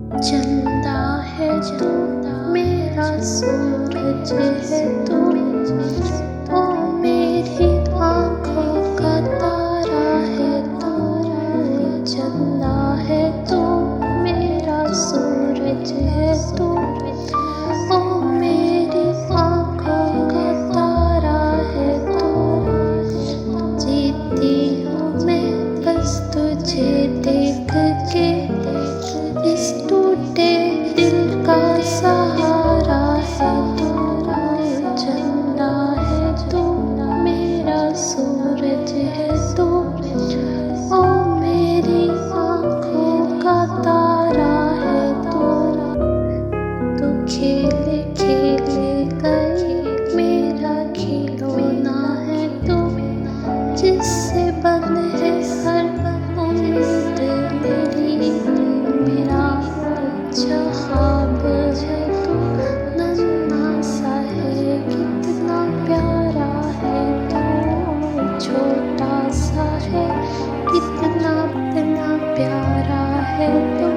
चंदा है चंदा मेरा सूरज है तू, ओ मेरी आँखों का तारा है तू। चंदा है तू मेरा सूरज है तू, ओ मेरी आँखों का तारा है तू। जीती हूँ मैं बस तुझे देख के, इस टूटे दिल का सहारा है तू। चंदा है तू मेरा सूरज है तू, ओ मेरी आँखों का तारा है तू। तू खेले खेले गई मेरा खिलौना है तू, जिससे बंद है हर उम्मीद मेरी। मेरा अच्छा ख्वाब है तू, नन्हा सा है कितना प्यारा है तू। छोटा सा है कितना प्यारा है तू।